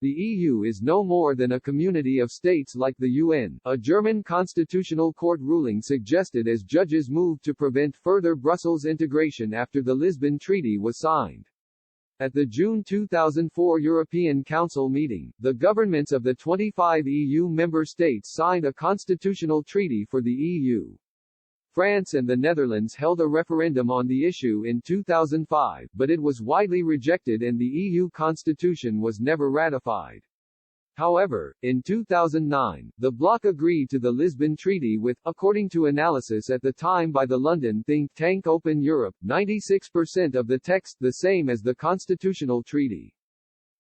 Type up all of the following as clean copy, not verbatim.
The EU is no more than a community of states like the UN, a German constitutional court ruling suggested as judges moved to prevent further Brussels integration after the Lisbon Treaty was signed. At the June 2004 European Council meeting, the governments of the 25 EU member states signed a constitutional treaty for the EU. France and the Netherlands held a referendum on the issue in 2005, but it was widely rejected and the EU constitution was never ratified. However, in 2009, the bloc agreed to the Lisbon Treaty with, according to analysis at the time by the London think tank Open Europe, 96% of the text the same as the constitutional treaty.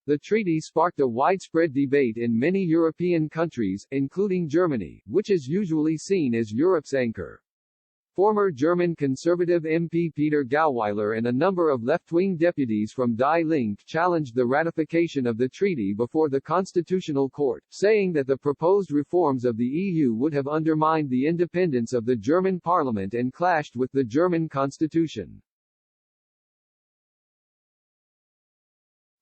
The treaty sparked a widespread debate in many European countries, including Germany, which is usually seen as Europe's anchor. Former German Conservative MP Peter Gauweiler and a number of left-wing deputies from Die Linke challenged the ratification of the treaty before the Constitutional Court, saying that the proposed reforms of the EU would have undermined the independence of the German parliament and clashed with the German constitution.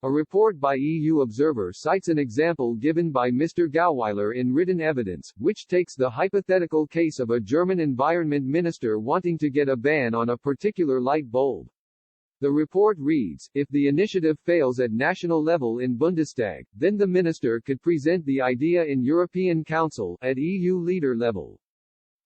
A report by EU Observer cites an example given by Mr. Gauweiler in written evidence, which takes the hypothetical case of a German environment minister wanting to get a ban on a particular light bulb. The report reads, if the initiative fails at national level in Bundestag, then the minister could present the idea in European Council, at EU leader level.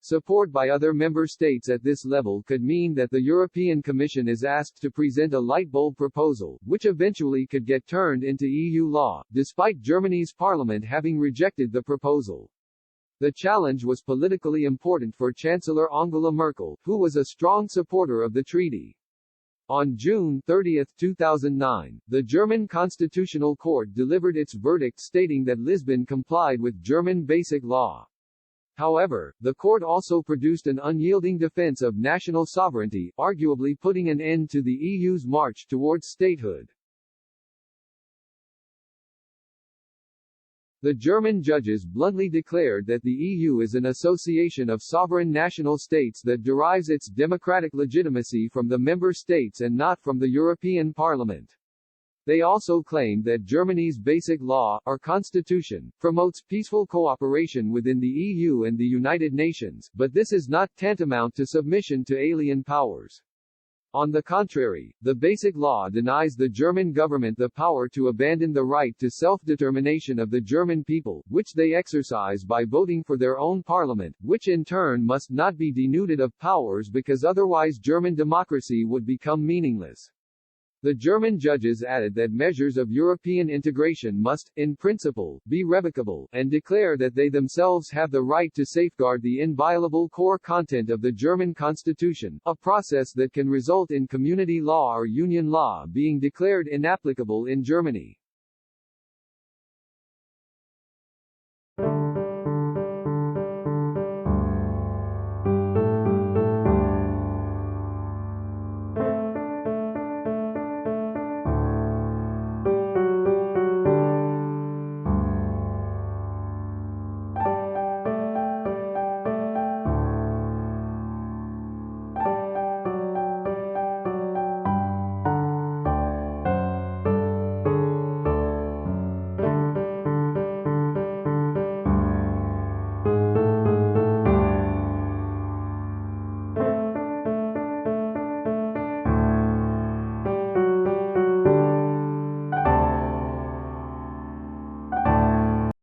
Support by other member states at this level could mean that the European Commission is asked to present a light bulb proposal, which eventually could get turned into EU law, despite Germany's parliament having rejected the proposal. The challenge was politically important for Chancellor Angela Merkel, who was a strong supporter of the treaty. On June 30, 2009, the German Constitutional Court delivered its verdict stating that Lisbon complied with German basic law. However, the court also produced an unyielding defense of national sovereignty, arguably putting an end to the EU's march towards statehood. The German judges bluntly declared that the EU is an association of sovereign national states that derives its democratic legitimacy from the member states and not from the European Parliament. They also claimed that Germany's basic law, or constitution, promotes peaceful cooperation within the EU and the United Nations, but this is not tantamount to submission to alien powers. On the contrary, the basic law denies the German government the power to abandon the right to self-determination of the German people, which they exercise by voting for their own parliament, which in turn must not be denuded of powers because otherwise German democracy would become meaningless. The German judges added that measures of European integration must, in principle, be revocable, and declare that they themselves have the right to safeguard the inviolable core content of the German constitution, a process that can result in community law or union law being declared inapplicable in Germany.